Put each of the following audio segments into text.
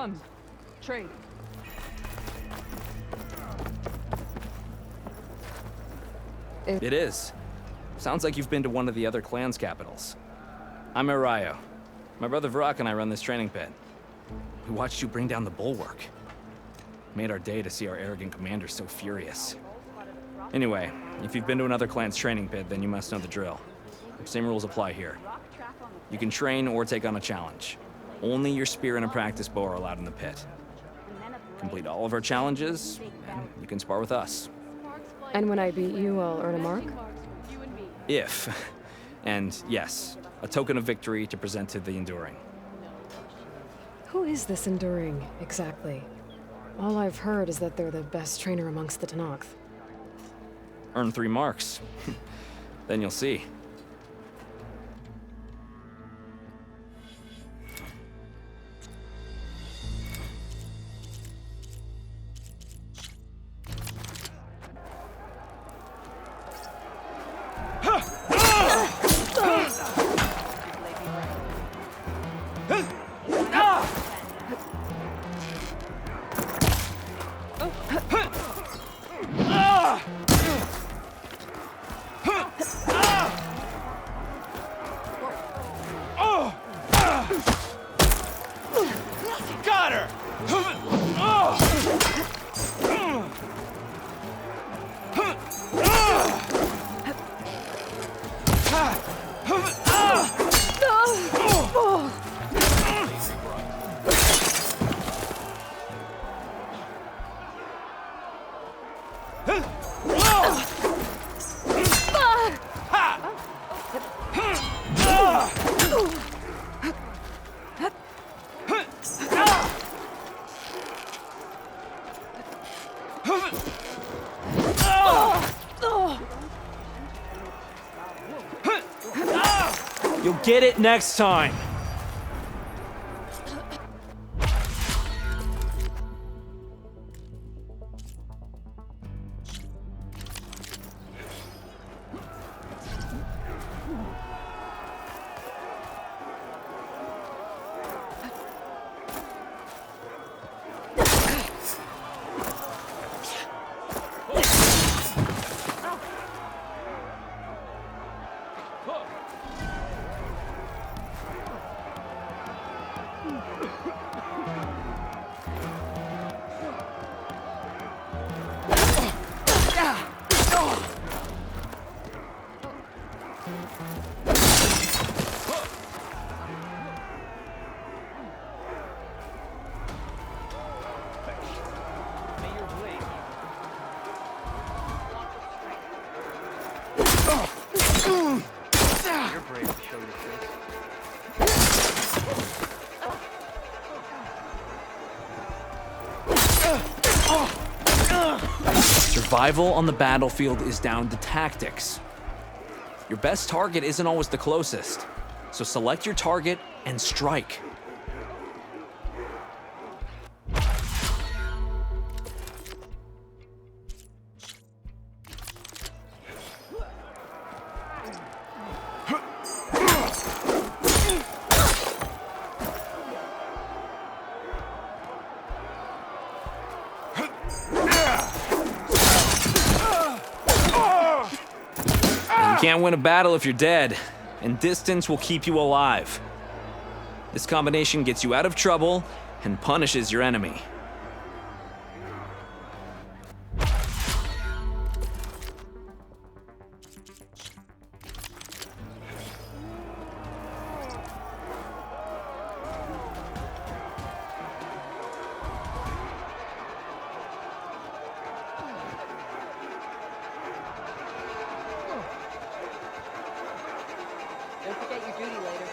Come, trade. It is. Sounds like you've been to one of the other clan's capitals. I'm Arayo. My brother Varrock and I run this training pit. We watched you bring down the bulwark. Made our day to see our arrogant commander so furious. Anyway, if you've been to another clan's training pit, then you must know the drill. Same rules apply here. You can train or take on a challenge. Only your spear and a practice bow are allowed in the pit. Complete all of our challenges, and you can spar with us. And when I beat you, I'll earn a mark? If. And yes, a token of victory to present to the Enduring. Who is this Enduring, exactly? All I've heard is that they're the best trainer amongst the Tenakth. Earn 3 marks. Then you'll see. Got her! You'll get it next time! You're brave to show your face. Survival on the battlefield is down to tactics. Your best target isn't always the closest, so select your target and strike. You can't win a battle if you're dead, and distance will keep you alive. This combination gets you out of trouble and punishes your enemy. Don't forget your duty later.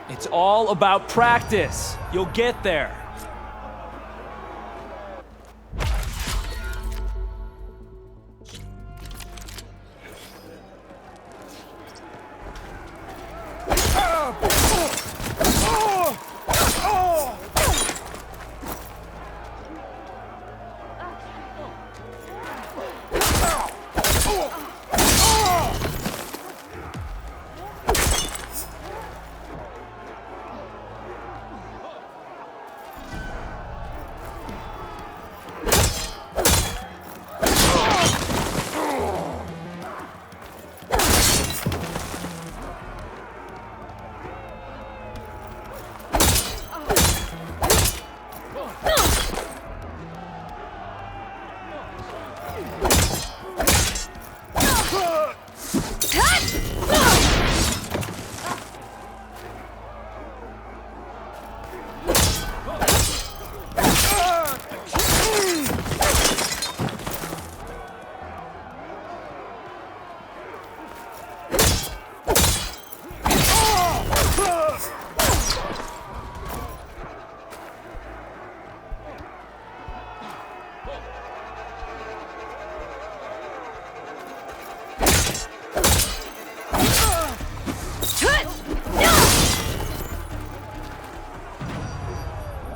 It's all about practice. You'll get there.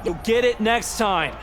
You'll get it next time.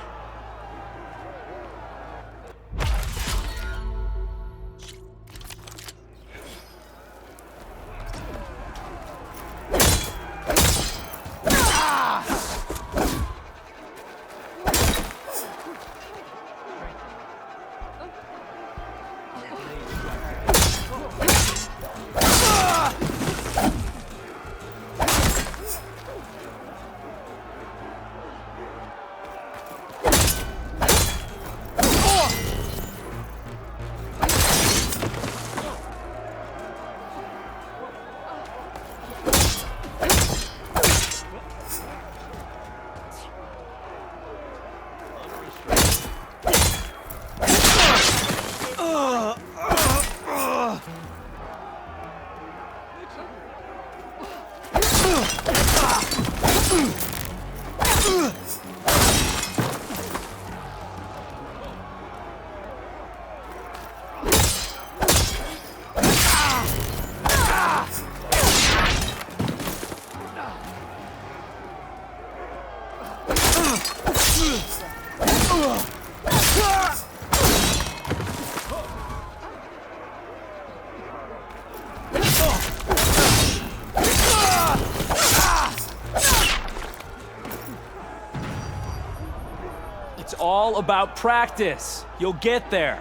It's all about practice. You'll get there.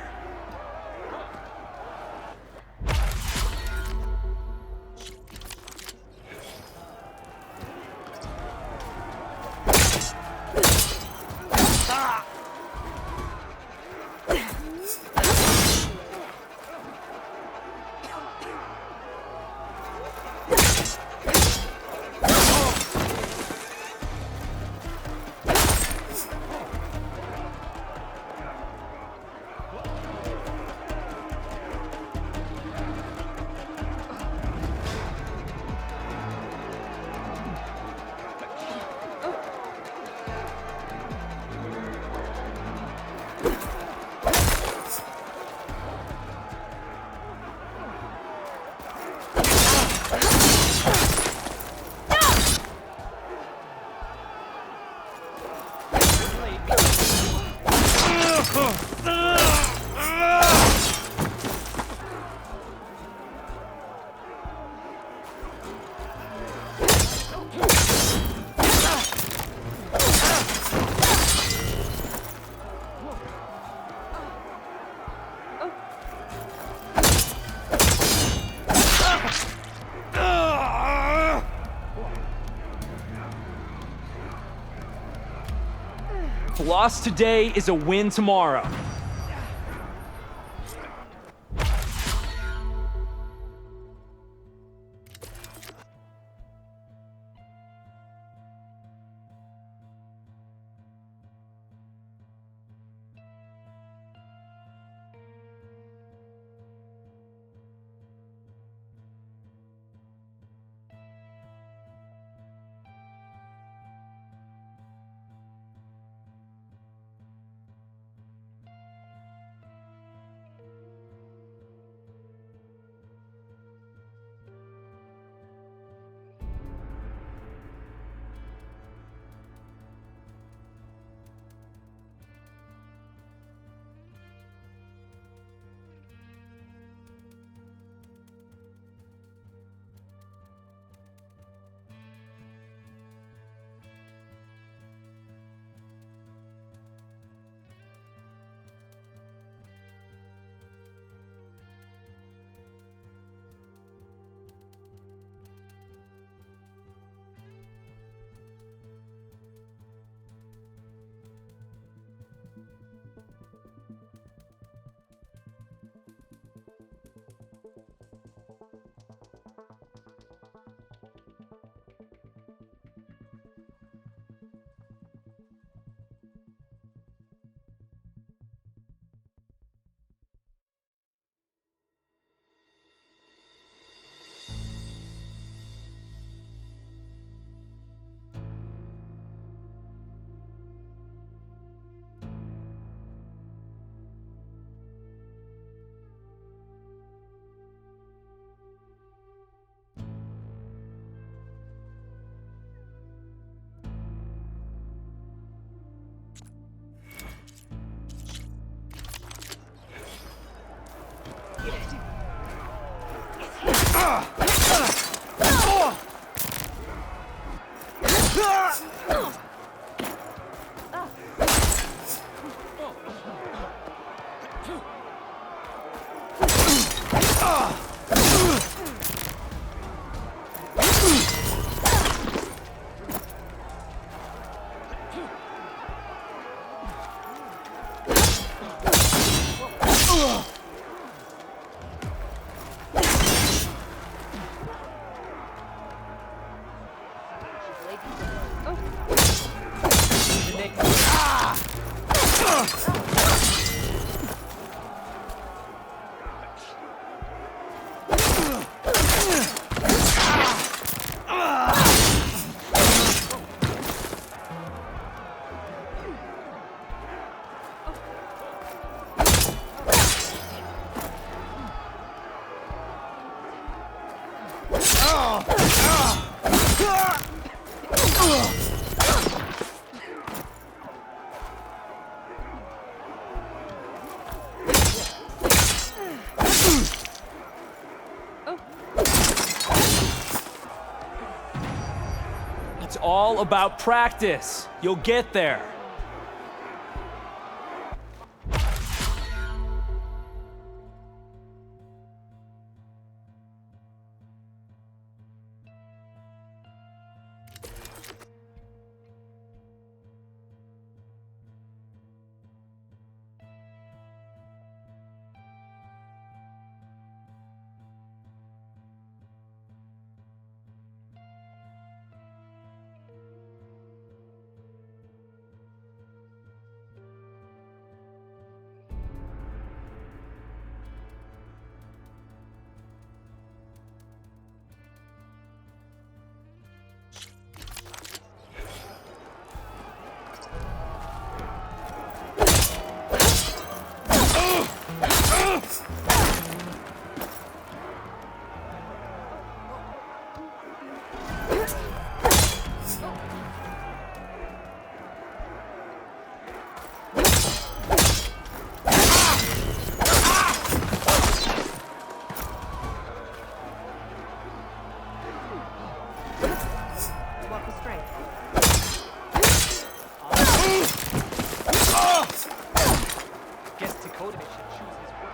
A loss today is a win tomorrow. It's all about practice. You'll get there. Guess Dakota should choose his work.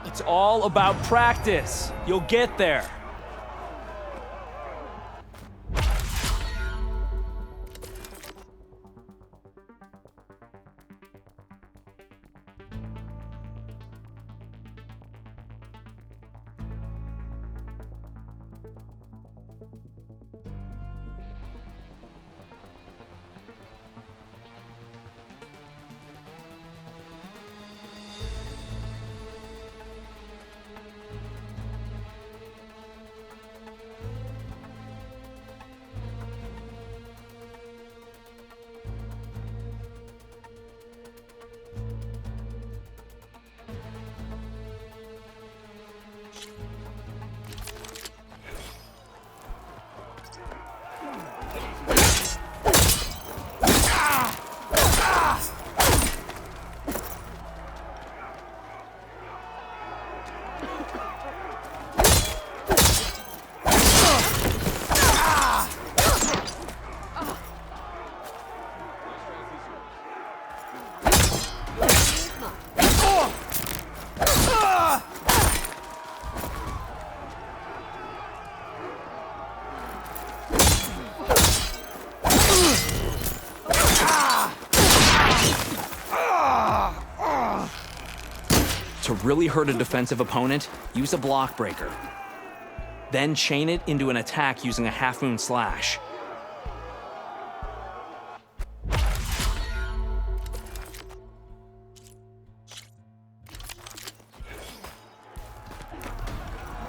It's all about practice. You'll get there. To really hurt a defensive opponent, use a block breaker. Then chain it into an attack using a Half Moon Slash.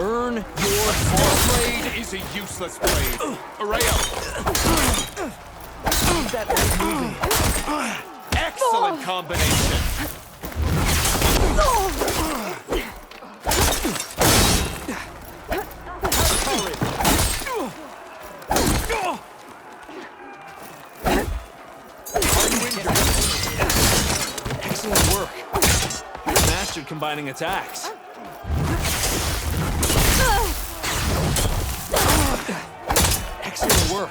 Earn your Blade is a useless blade. Areo! keep that blade moving. Excellent combination. Excellent work. You mastered combining attacks. Excellent work.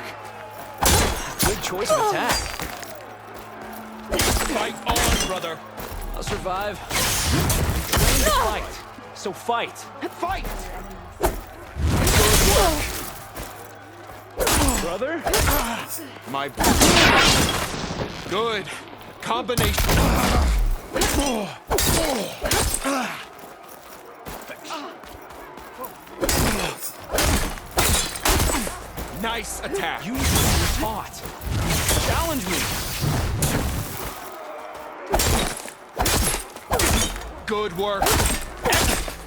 Good choice of attack. Fight on, brother. I'll survive. I'm trained to fight. So fight. Fight! Brother? My... Good. Combination. Nice attack. Use what you're taught. Challenge me. Good work.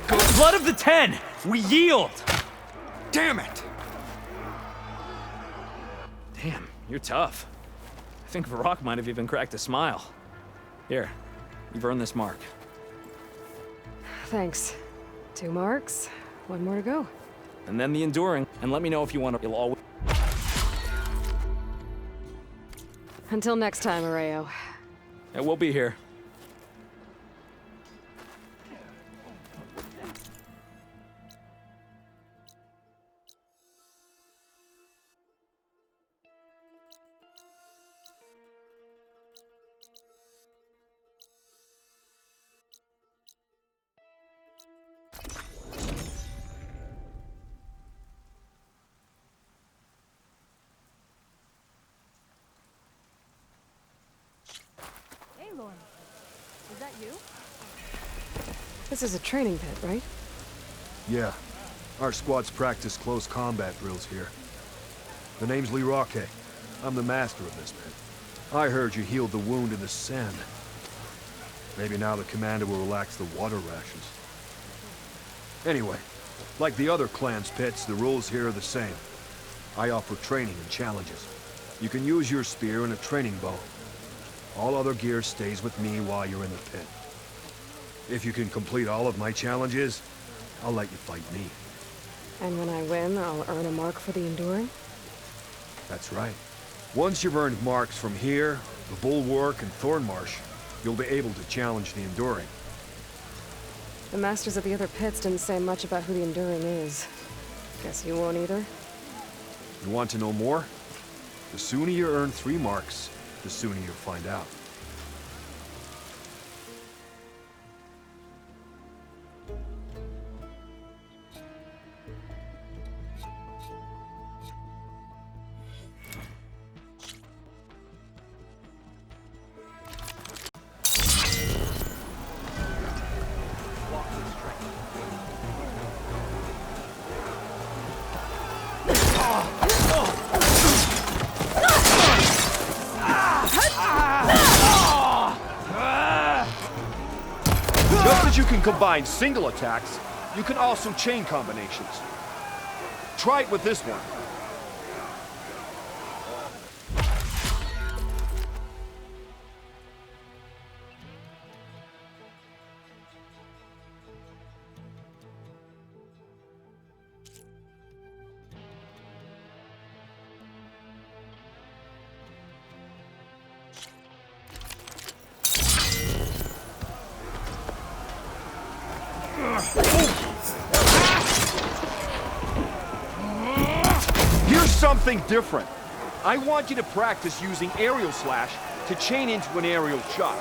Good. Blood of the Ten! We yield! Damn it! Damn, you're tough. I think Varrock might have even cracked a smile. Here, you've earned this mark. Thanks. 2 marks, 1 more to go. And then the Enduring, and let me know if you want to. You'll always. Until next time, Areo. Yeah, we'll be here. Hey, Lauren. Is that you? This is a training pit, right? Yeah. Our squads practice close combat drills here. The name's Lee Roque. I'm the master of this pit. I heard you healed the wound in the sand. Maybe now the commander will relax the water rations. Anyway, like the other clan's pits, the rules here are the same. I offer training and challenges. You can use your spear and a training bow. All other gear stays with me while you're in the pit. If you can complete all of my challenges, I'll let you fight me. And when I win, I'll earn a mark for the Enduring? That's right. Once you've earned marks from here, the Bulwark, and Thornmarsh, you'll be able to challenge the Enduring. The masters of the other pits didn't say much about who the Enduring is. Guess you won't either? You want to know more? The sooner you earn 3 marks, the sooner you'll find out. Just as you can combine single attacks, you can also chain combinations. Try it with this one. Here's something different. I want you to practice using aerial slash to chain into an aerial shot.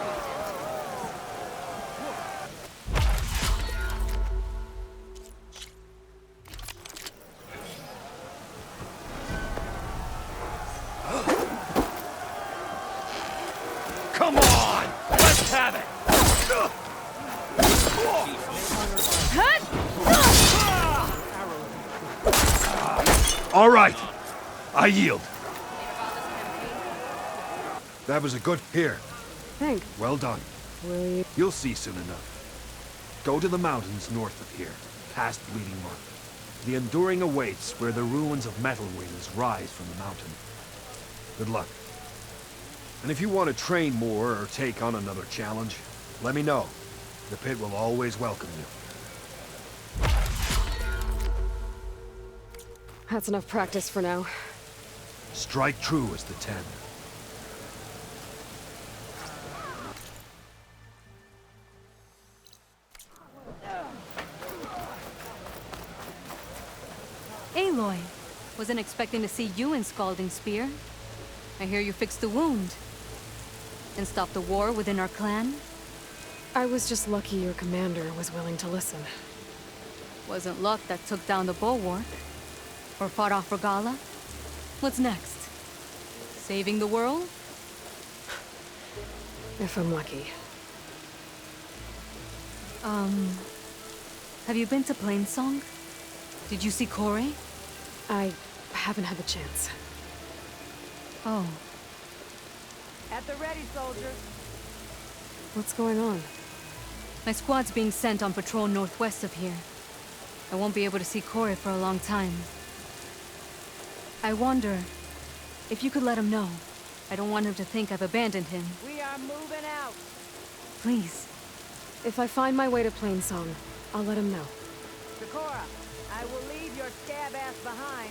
Come on! Let's have it! All right. I yield. That was a good... Here. Hank, Well done. will you... You'll see soon enough. Go to the mountains north of here, past Bleeding Mark. The Enduring awaits where the ruins of Metal Wings rise from the mountain. Good luck. And if you want to train more or take on another challenge, let me know. The pit will always welcome you. That's enough practice for now. Strike true as the 10. Aloy, wasn't expecting to see you in Scalding Spear. I hear you fixed the wound. And stopped the war within our clan? I was just lucky your commander was willing to listen. Wasn't luck that took down the bulwark. Or fought off Regala. What's next? Saving the world? If I'm lucky. Have you been to Plainsong? Did you see Corey? I haven't had the chance. Oh. At the ready, soldiers. What's going on? My squad's being sent on patrol northwest of here. I won't be able to see Corey for a long time. I wonder if you could let him know. I don't want him to think I've abandoned him. We are moving out. Please. If I find my way to Plainsong, I'll let him know. Sakura, I will leave your scab ass behind.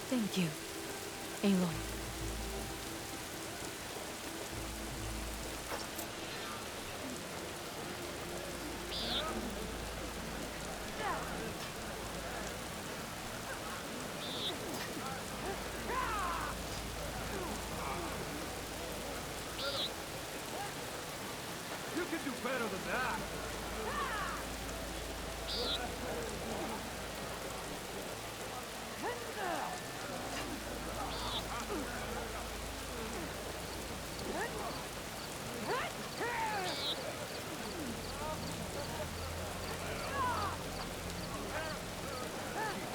Thank you, Aloy. You can do better than that.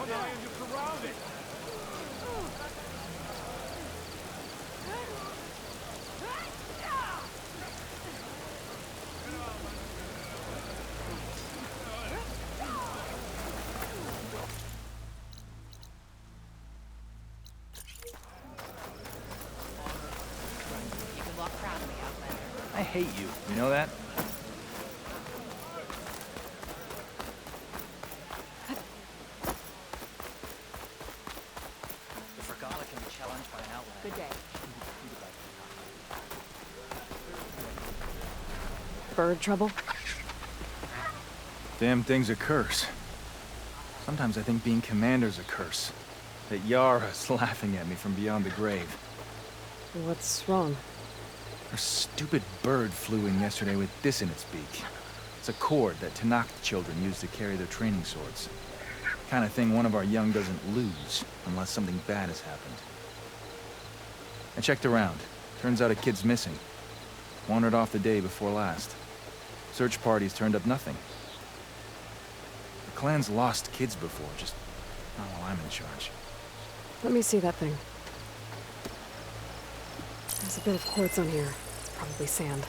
Keep an eye on your surroundings. You can walk proud of me, Outlander. I hate you. You know that? If Regala can be challenged by an Outlander... Good day. Bird trouble? Damn thing's a curse. Sometimes I think being commander's a curse. That Yara's laughing at me from beyond the grave. What's wrong? Her stupid bird flew in yesterday with this in its beak. It's a cord that Tanakh children use to carry their training swords. Kind of thing one of our young doesn't lose, unless something bad has happened. I checked around. Turns out a kid's missing. Wandered off the day before last. Search parties turned up nothing. The clan's lost kids before, just not while I'm in charge. Let me see that thing. There's a bit of quartz on here. Probably sand.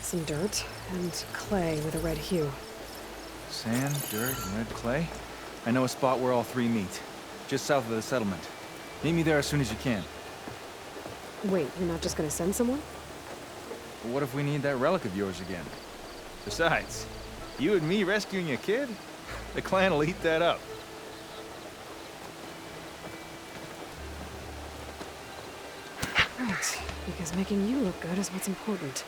Some dirt, and clay with a red hue. Sand, dirt, and red clay? I know a spot where all three meet. Just south of the settlement. Meet me there as soon as you can. Wait, you're not just gonna send someone? But what if we need that relic of yours again? Besides, you and me rescuing a kid? The clan will eat that up. Right, because making you look good is what's important.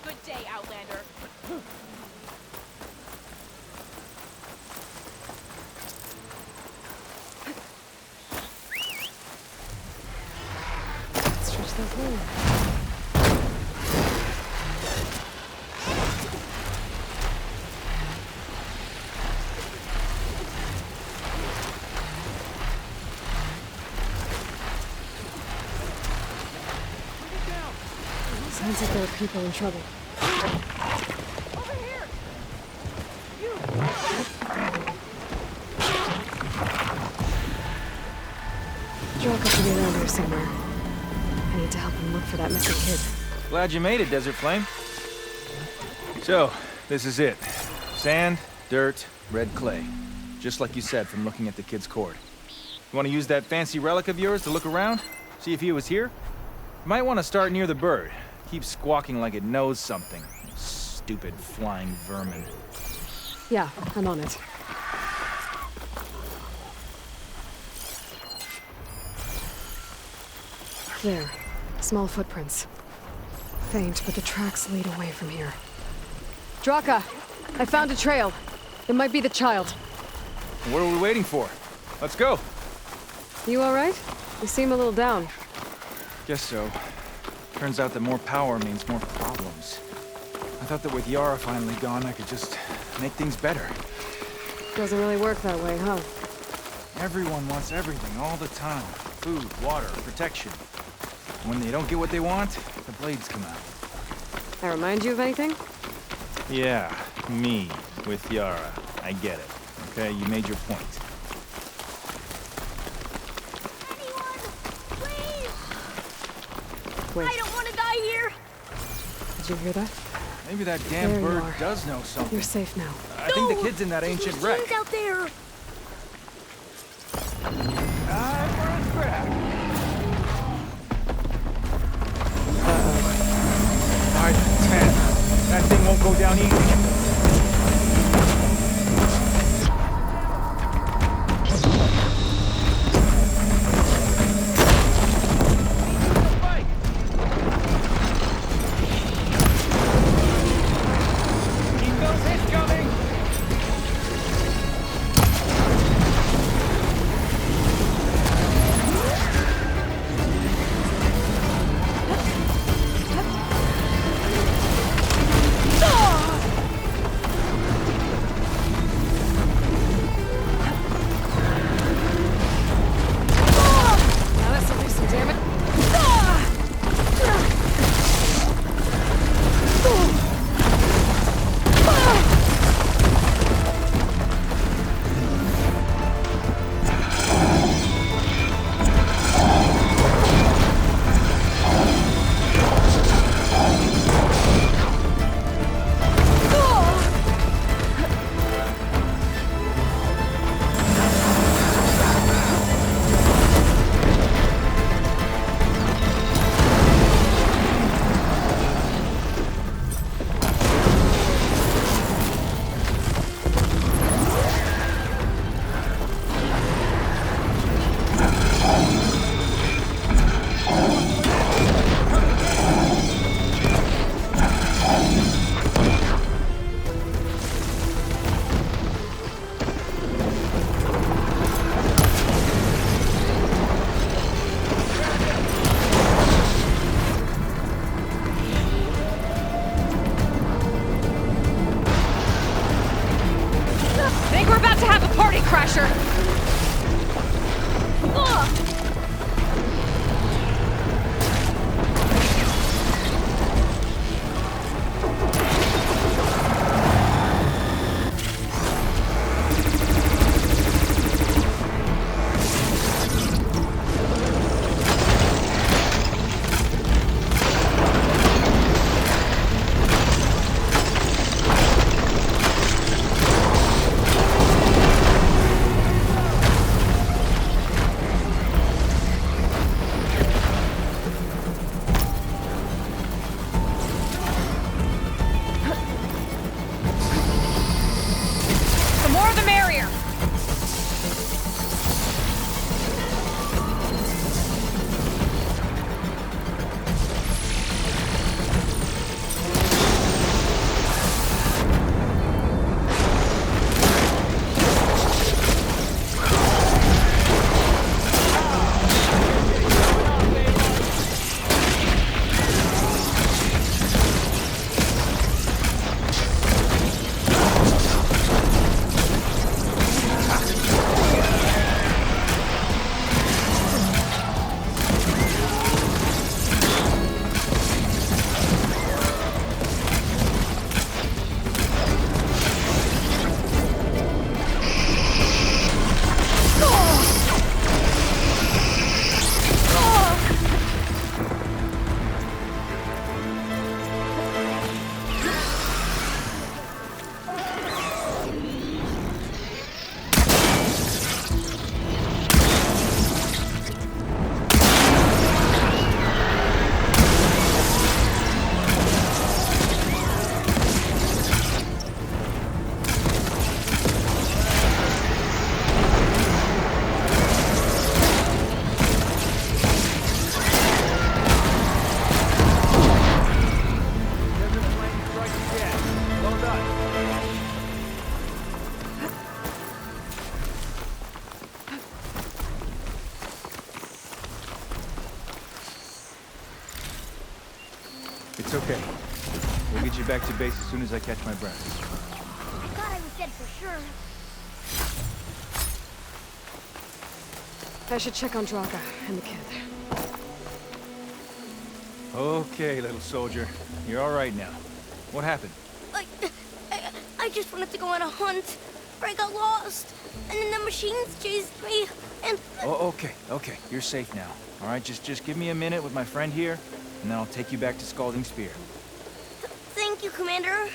Good day, Outlander. Stretch those wings. Sounds like there are people in trouble. Over here! Draka should be around here somewhere. I need to help him look for that missing kid. Glad you made it, Desert Flame. So, this is it. Sand, dirt, red clay. Just like you said from looking at the kid's cord. You want to use that fancy relic of yours to look around? See if he was here? You might want to start near the bird. Keeps squawking like it knows something. Stupid flying vermin. Yeah, I'm on it. There. Small footprints. Faint, but the tracks lead away from here. Draka! I found a trail. It might be the child. What are we waiting for? Let's go. You alright? You seem a little down. Guess so. Turns out that more power means more problems. I thought that with Yara finally gone, I could just make things better. Doesn't really work that way, huh? Everyone wants everything all the time. Food, water, protection. When they don't get what they want, the blades come out. I remind you of anything? Yeah, me, with Yara. I get it. Okay, you made your point. Anyone! Please! Wait, I don't want to die here! did you hear that? Maybe that damn There you bird are. does know something. You're safe now. I think the kid's in that ancient There's wreck. machines out there! Time for a scrap. Alright, 10. That thing won't go down easy. Now this'll do some damage. Think we're about to have a party crasher! It's okay. We'll get you back to base as soon as I catch my breath. I thought I was dead for sure. I should check on Draka and the kid. Okay, little soldier. You're all right now. What happened? I just wanted to go on a hunt, but I got lost. And then the machines chased me, and... Oh, okay. You're safe now. All right, just give me a minute with my friend here, and then I'll take you back to Scalding Spear. Thank you, Commander.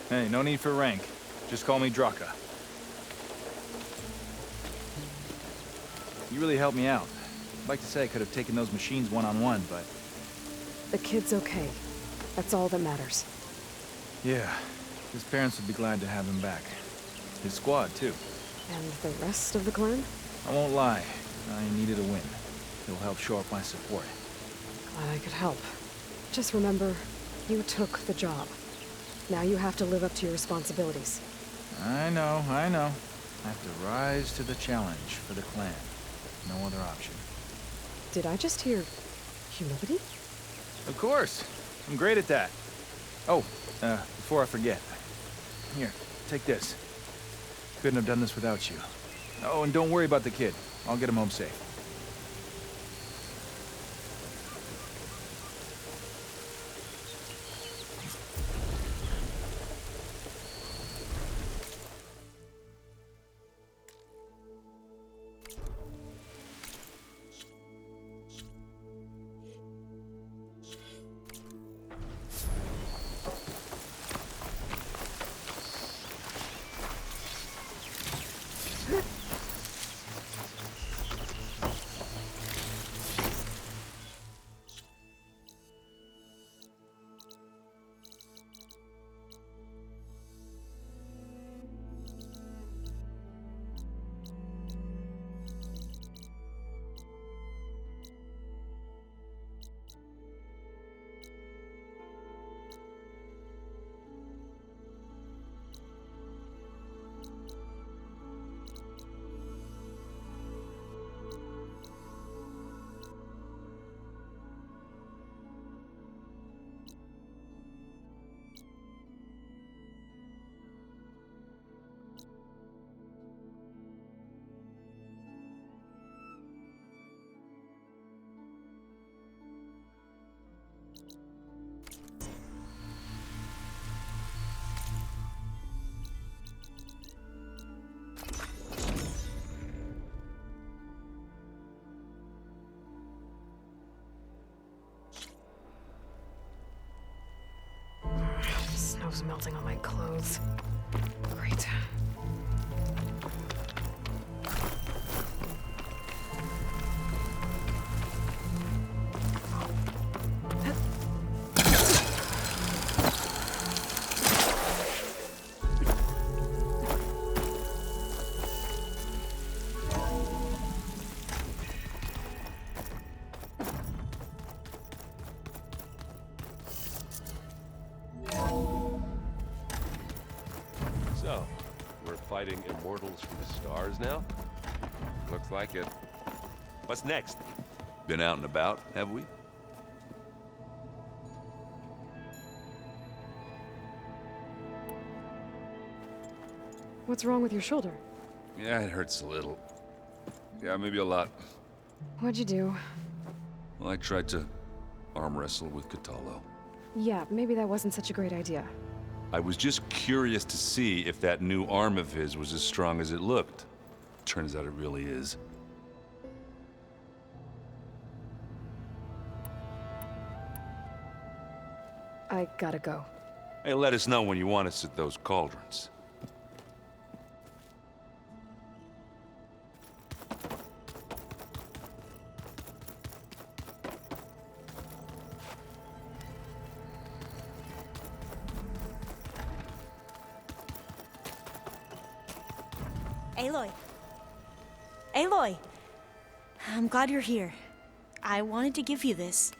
Hey, no need for rank. Just call me Draka. You really helped me out. I'd like to say I could have taken those machines one-on-one, but... The kid's okay. That's all that matters. Yeah, his parents would be glad to have him back. His squad, too. And the rest of the clan? I won't lie. I needed a win. It'll help shore up my support. Glad I could help. Just remember, you took the job. Now you have to live up to your responsibilities. I know. I have to rise to the challenge for the clan. No other option. Did I just hear humility? Of course. I'm great at that. Oh, before I forget. Here, take this. Couldn't have done this without you. Oh, and don't worry about the kid. I'll get him home safe. Snow's melting on my clothes. Great. So, we're fighting immortals from the stars now? Looks like it. What's next? Been out and about, have we? What's wrong with your shoulder? Yeah, it hurts a little. Yeah, maybe a lot. What'd you do? Well, I tried to arm wrestle with Kotallo. Yeah, maybe that wasn't such a great idea. I was just curious to see if that new arm of his was as strong as it looked. Turns out it really is. I gotta go. Hey, let us know when you want us at those cauldrons. Aloy. Aloy! I'm glad you're here. I wanted to give you this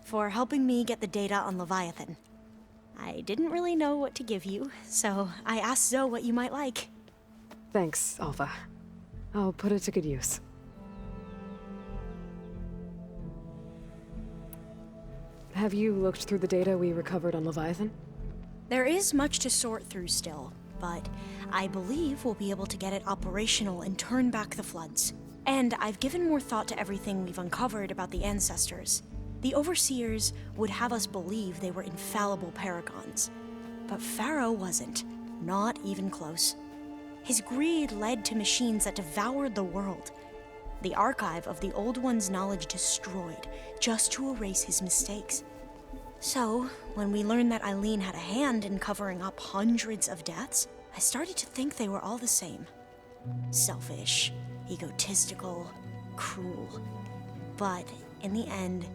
for helping me get the data on Leviathan. I didn't really know what to give you, so I asked Zoe what you might like. Thanks, Alpha. I'll put it to good use. Have you looked through the data we recovered on Leviathan? There is much to sort through still, but I believe we'll be able to get it operational and turn back the floods. And I've given more thought to everything we've uncovered about the ancestors. The Overseers would have us believe they were infallible paragons. But Pharaoh wasn't. Not even close. His greed led to machines that devoured the world. The archive of the Old One's knowledge destroyed, just to erase his mistakes. So, when we learned that Eileen had a hand in covering up hundreds of deaths, I started to think they were all the same. Selfish, egotistical, cruel. But, in the end,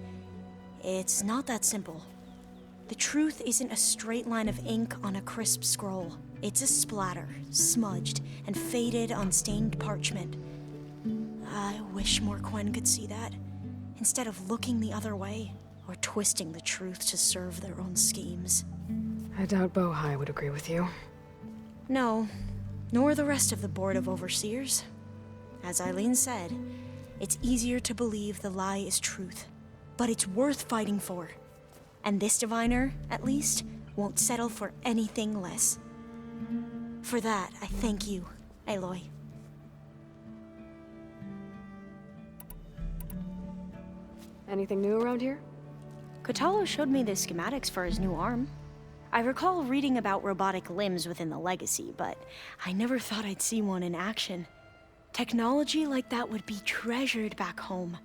it's not that simple. The truth isn't a straight line of ink on a crisp scroll. It's a splatter, smudged and faded on stained parchment. I wish more Quen could see that, instead of looking the other way, or twisting the truth to serve their own schemes. I doubt Bohai would agree with you. No, nor the rest of the Board of Overseers. As Eileen said, it's easier to believe the lie is truth, but it's worth fighting for. And this diviner, at least, won't settle for anything less. For that, I thank you, Aloy. Anything new around here? Kotallo showed me the schematics for his new arm. I recall reading about robotic limbs within the Legacy, but I never thought I'd see one in action. Technology like that would be treasured back home.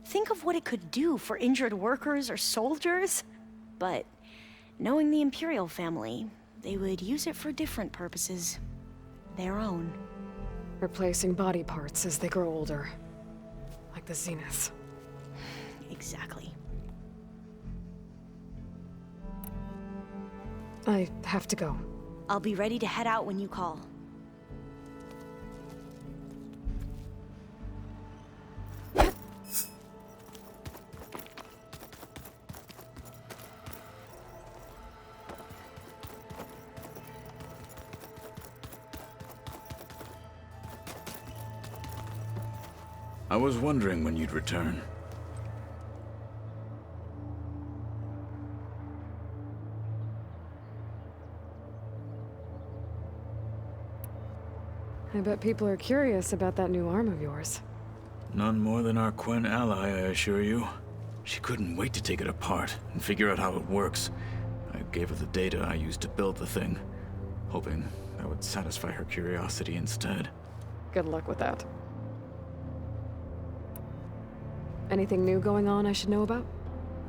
Think of what it could do for injured workers or soldiers. But knowing the Imperial family, they would use it for different purposes. Their own. Replacing body parts as they grow older. Like the Zeniths. Exactly. I have to go. I'll be ready to head out when you call. I was wondering when you'd return. I bet people are curious about that new arm of yours. None more than our Quen ally, I assure you. She couldn't wait to take it apart and figure out how it works. I gave her the data I used to build the thing, hoping that would satisfy her curiosity instead. Good luck with that. Anything new going on I should know about?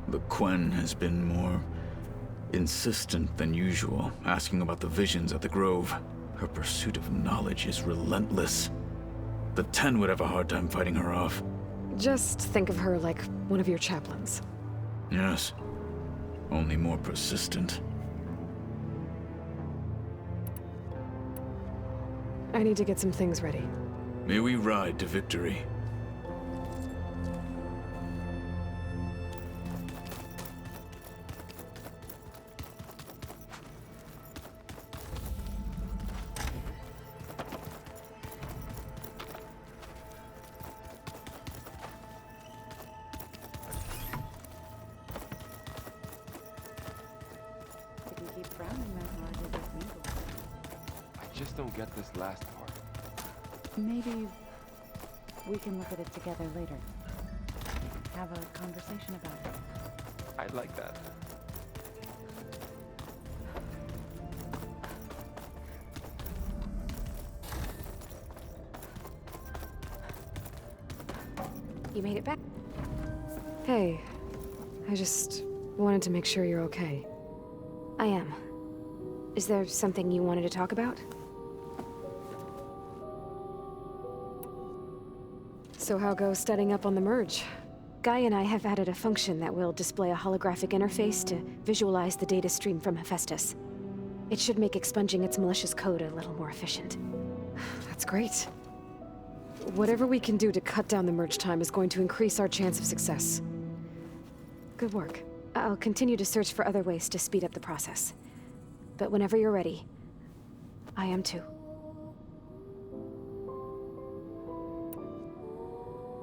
The Quen has been more insistent than usual, asking about the visions at the Grove. Her pursuit of knowledge is relentless. The Ten would have a hard time fighting her off. Just think of her like one of your chaplains. Yes. Only more persistent. I need to get some things ready. May we ride to victory. Just don't get this last part. Maybe we can look at it together later. Have a conversation about it. I'd like that. You made it back. Hey, I just wanted to make sure you're okay. I am. Is there something you wanted to talk about? So how goes setting up on the merge? Guy and I have added a function that will display a holographic interface to visualize the data stream from Hephaestus. It should make expunging its malicious code a little more efficient. That's great. Whatever we can do to cut down the merge time is going to increase our chance of success. Good work. I'll continue to search for other ways to speed up the process. But whenever you're ready, I am too.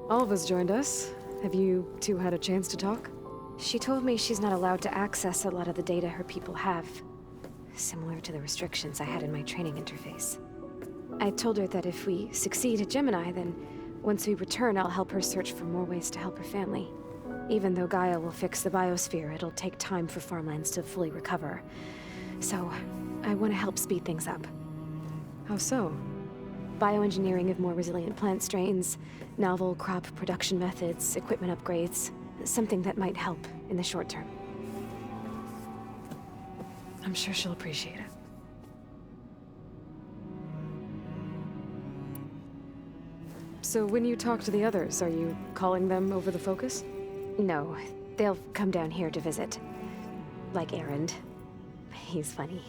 Alva's joined us. Have you two had a chance to talk? She told me she's not allowed to access a lot of the data her people have. Similar to the restrictions I had in my training interface. I told her that if we succeed at Gemini, then once we return, I'll help her search for more ways to help her family. Even though Gaia will fix the biosphere, it'll take time for farmlands to fully recover. So, I want to help speed things up. How so? Bioengineering of more resilient plant strains, novel crop production methods, equipment upgrades. Something that might help in the short term. I'm sure she'll appreciate it. So when you talk to the others, are you calling them over the Focus? No, they'll come down here to visit. Like Erend. He's funny.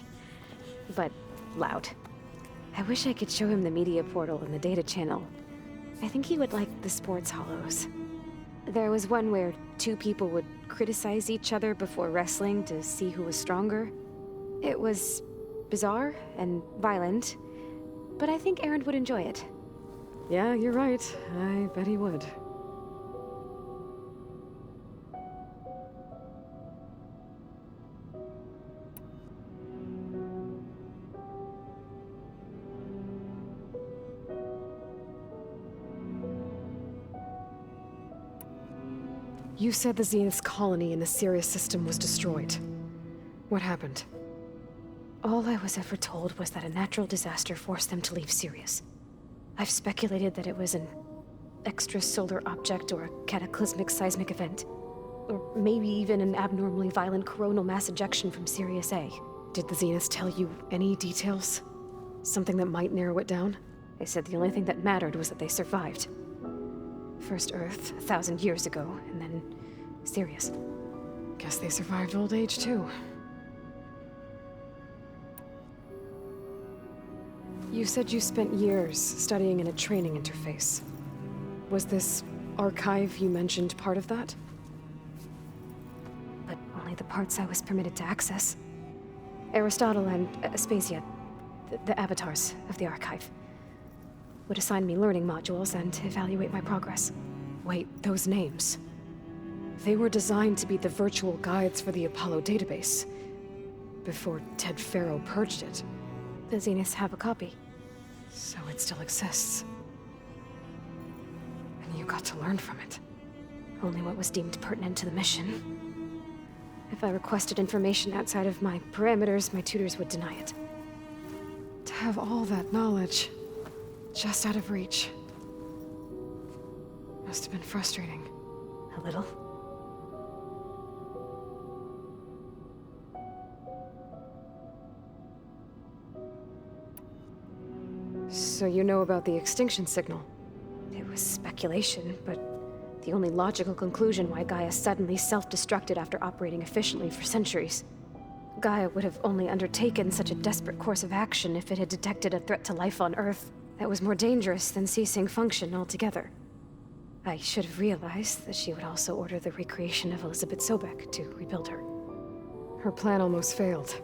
But loud. I wish I could show him the media portal and the data channel. I think he would like the sports hollows. There was one where two people would criticize each other before wrestling to see who was stronger. It was bizarre and violent, but I think Erend would enjoy it. Yeah, you're right. I bet he would. You said the Zenith's colony in the Sirius system was destroyed. What happened? All I was ever told was that a natural disaster forced them to leave Sirius. I've speculated that it was an extrasolar object or a cataclysmic seismic event. Or maybe even an abnormally violent coronal mass ejection from Sirius A. Did the Zeniths tell you any details? Something that might narrow it down? They said the only thing that mattered was that they survived. First Earth, 1,000 years ago, and then Sirius. Guess they survived old age, too. You said you spent years studying in a training interface. Was this archive you mentioned part of that? But only the parts I was permitted to access. Aristotle and Aspasia, the avatars of the archive, would assign me learning modules and evaluate my progress. Wait, those names. They were designed to be the virtual guides for the Apollo database. Before Ted Faro purged it. The Zeniths have a copy. So it still exists. And you got to learn from it. Only what was deemed pertinent to the mission. If I requested information outside of my parameters, my tutors would deny it. To have all that knowledge, just out of reach. Must have been frustrating. A little. So you know about the extinction signal? It was speculation, but the only logical conclusion why Gaia suddenly self-destructed after operating efficiently for centuries. Gaia would have only undertaken such a desperate course of action if it had detected a threat to life on Earth that was more dangerous than ceasing function altogether. I should have realized that she would also order the recreation of Elizabeth Sobek to rebuild her. Her plan almost failed.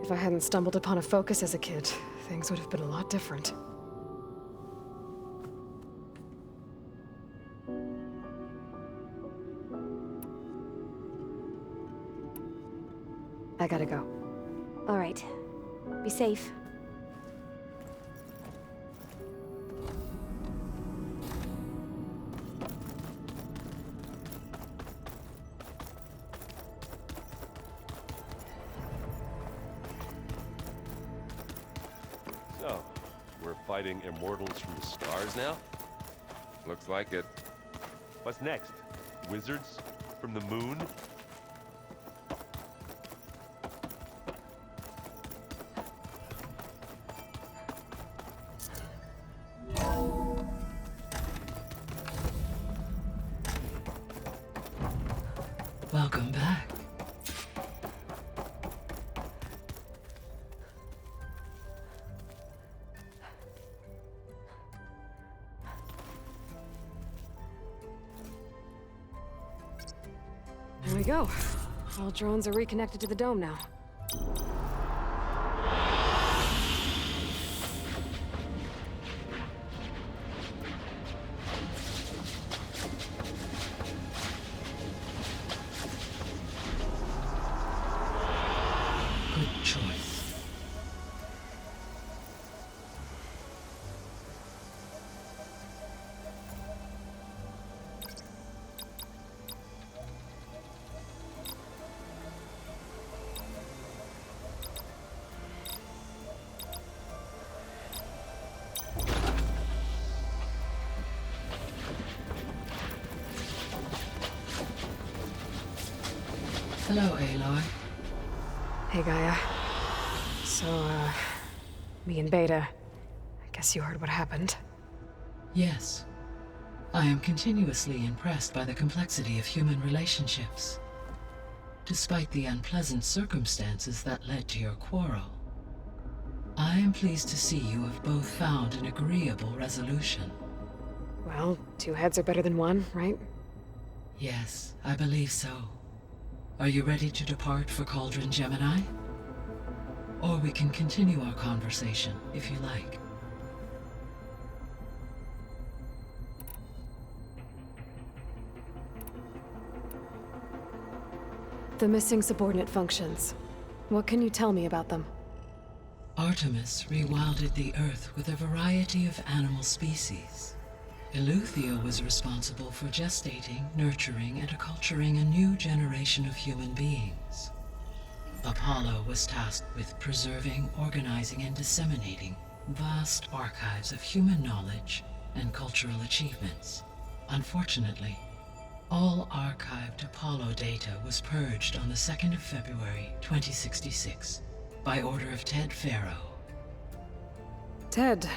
If I hadn't stumbled upon a Focus as a kid, things would have been a lot different. I gotta go. All right. Be safe. So, we're fighting immortals from the stars now? Looks like it. What's next? Wizards from the moon? Welcome back. There we go. All drones are reconnected to the dome now. Hello, Aloy. Hey, Gaia. So, me and Beta. I guess you heard what happened. Yes. I am continuously impressed by the complexity of human relationships. Despite the unpleasant circumstances that led to your quarrel, I am pleased to see you have both found an agreeable resolution. Well, two heads are better than one, right? Yes, I believe so. Are you ready to depart for Cauldron Gemini? Or we can continue our conversation, if you like. The missing subordinate functions. What can you tell me about them? Artemis rewilded the Earth with a variety of animal species. Eleuthia was responsible for gestating, nurturing, and acculturating a new generation of human beings. Apollo was tasked with preserving, organizing, and disseminating vast archives of human knowledge and cultural achievements. Unfortunately, all archived Apollo data was purged on the 2nd of February, 2066, by order of Ted Faro. Ted.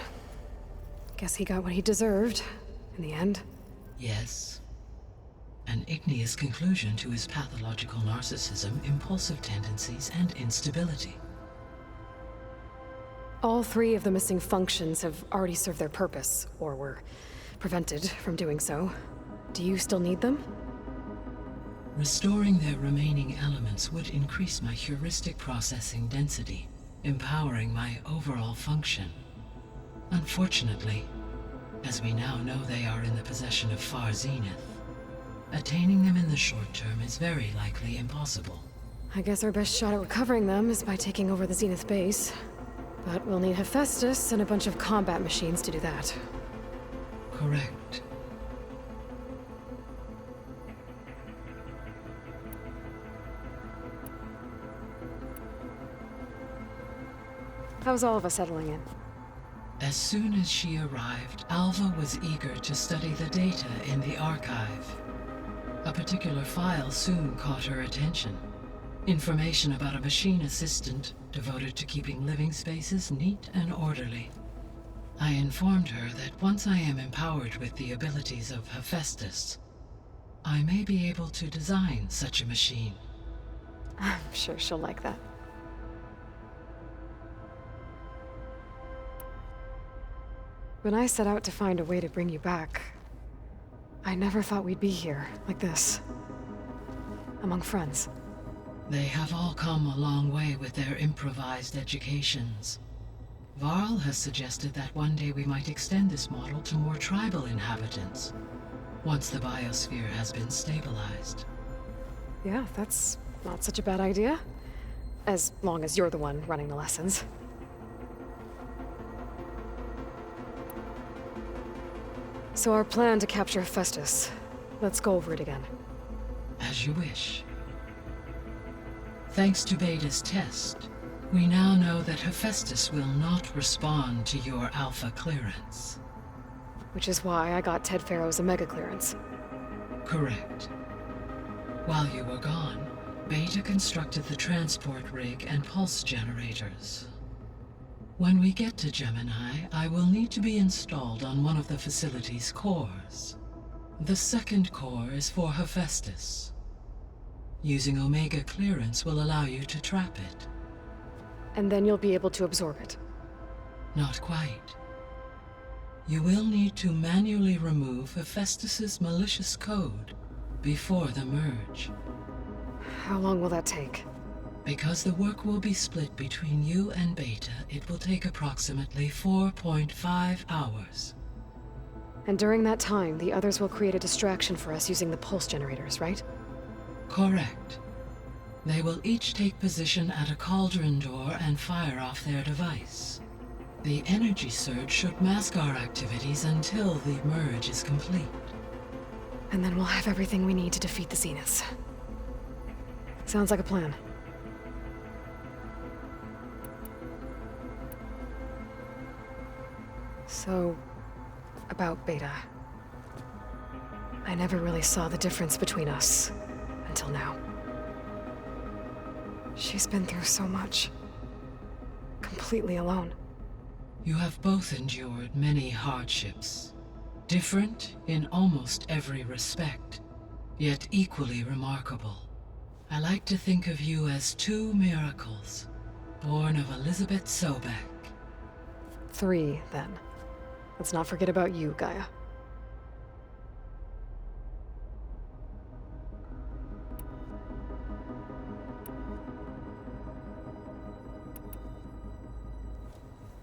Guess he got what he deserved, in the end. Yes. An igneous conclusion to his pathological narcissism, impulsive tendencies, and instability. All three of the missing functions have already served their purpose, or were prevented from doing so. Do you still need them? Restoring their remaining elements would increase my heuristic processing density, empowering my overall function. Unfortunately, as we now know they are in the possession of Far Zenith, attaining them in the short term is very likely impossible. I guess our best shot at recovering them is by taking over the Zenith base. But we'll need Hephaestus and a bunch of combat machines to do that. Correct. How's all of us settling in? As soon as she arrived, Alva was eager to study the data in the archive. A particular file soon caught her attention. Information about a machine assistant devoted to keeping living spaces neat and orderly. I informed her that once I am empowered with the abilities of Hephaestus, I may be able to design such a machine. I'm sure she'll like that. When I set out to find a way to bring you back, I never thought we'd be here, like this. Among friends. They have all come a long way with their improvised educations. Varl has suggested that one day we might extend this model to more tribal inhabitants, once the biosphere has been stabilized. Yeah, that's not such a bad idea. As long as you're the one running the lessons. So our plan to capture Hephaestus. Let's go over it again. As you wish. Thanks to Beta's test, we now know that Hephaestus will not respond to your Alpha clearance. Which is why I got Ted Faro's Omega clearance. Correct. While you were gone, Beta constructed the transport rig and pulse generators. When we get to Gemini, I will need to be installed on one of the facility's cores. The second core is for Hephaestus. Using Omega clearance will allow you to trap it. And then you'll be able to absorb it. Not quite. You will need to manually remove Hephaestus's malicious code before the merge. How long will that take? Because the work will be split between you and Beta, it will take approximately 4.5 hours. And during that time, the others will create a distraction for us using the pulse generators, right? Correct. They will each take position at a cauldron door and fire off their device. The energy surge should mask our activities until the merge is complete. And then we'll have everything we need to defeat the Zeniths. Sounds like a plan. So, about Beta. I never really saw the difference between us until now. She's been through so much. Completely alone. You have both endured many hardships. Different in almost every respect, yet equally remarkable. I like to think of you as two miracles, born of Elizabeth Sobek. 3, then. Let's not forget about you, Gaia.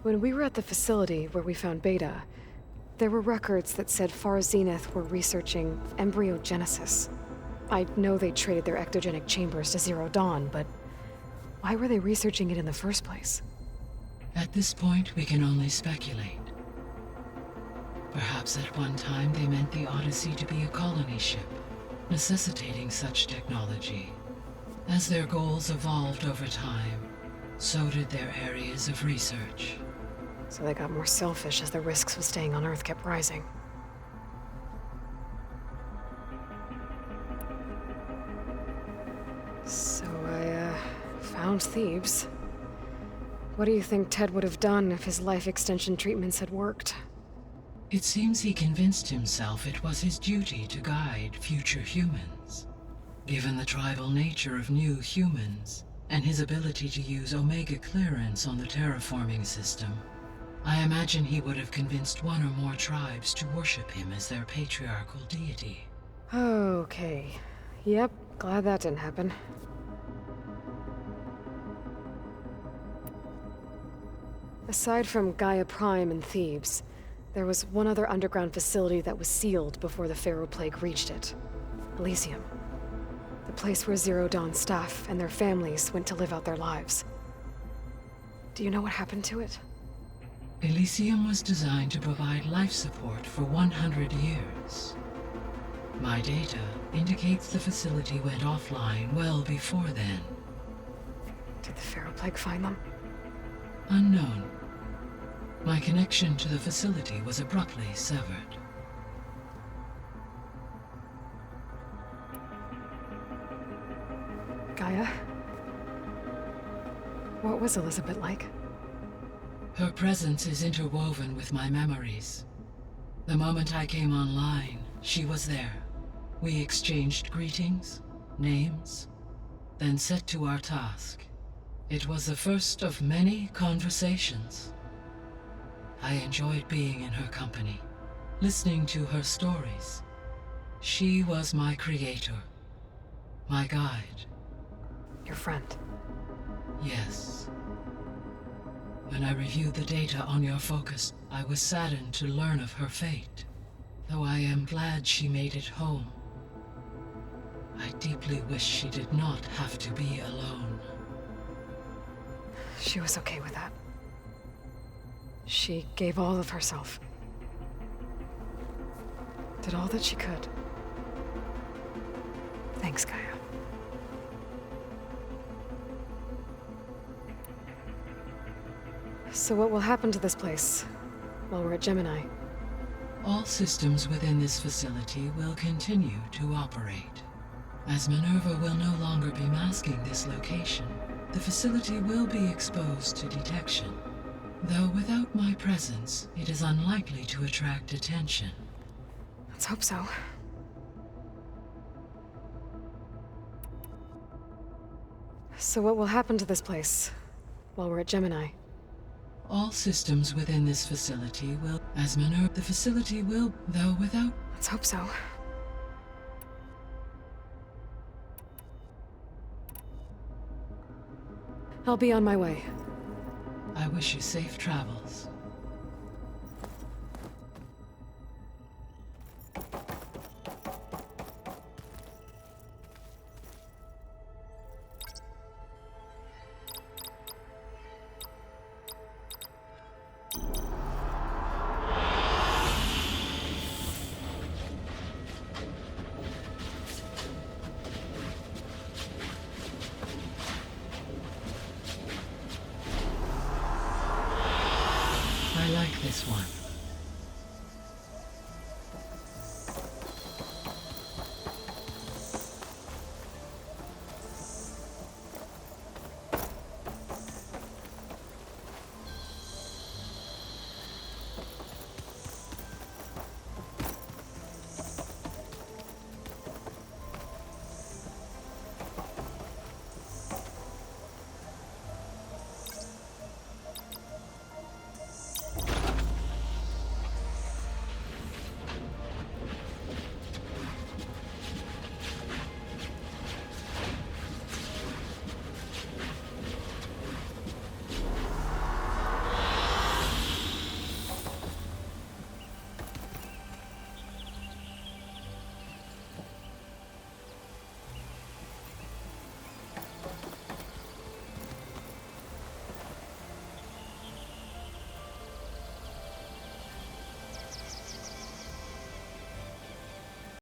When we were at the facility where we found Beta, there were records that said Far Zenith were researching embryogenesis. I know they traded their ectogenic chambers to Zero Dawn, but why were they researching it in the first place? At this point, we can only speculate. Perhaps at one time they meant the Odyssey to be a colony ship, necessitating such technology. As their goals evolved over time, so did their areas of research. So they got more selfish as the risks of staying on Earth kept rising. So I, found Thebes. What do you think Ted would have done if his life extension treatments had worked? It seems he convinced himself it was his duty to guide future humans. Given the tribal nature of new humans, and his ability to use Omega clearance on the terraforming system, I imagine he would have convinced one or more tribes to worship him as their patriarchal deity. Okay. Yep, glad that didn't happen. Aside from Gaia Prime and Thebes, there was one other underground facility that was sealed before the Pharaoh Plague reached it. Elysium. The place where Zero Dawn staff and their families went to live out their lives. Do you know what happened to it? Elysium was designed to provide life support for 100 years. My data indicates the facility went offline well before then. Did the Pharaoh Plague find them? Unknown. My connection to the facility was abruptly severed. Gaia? What was Elizabeth like? Her presence is interwoven with my memories. The moment I came online, she was there. We exchanged greetings, names, then set to our task. It was the first of many conversations. I enjoyed being in her company, listening to her stories. She was my creator, my guide. Your friend? Yes. When I reviewed the data on your focus, I was saddened to learn of her fate. Though I am glad she made it home. I deeply wish she did not have to be alone. She was okay with that. She gave all of herself. Did all that she could. Thanks, Gaia. So what will happen to this place while we're at Gemini? All systems within this facility will continue to operate. As Minerva will no longer be masking this location, the facility will be exposed to detection. Though without my presence, it is unlikely to attract attention. Let's hope so. So what will happen to this place while we're at Gemini? All systems within this facility will, as Minerva, the facility will, though without... Let's hope so. I'll be on my way. I wish you safe travels. I like this one.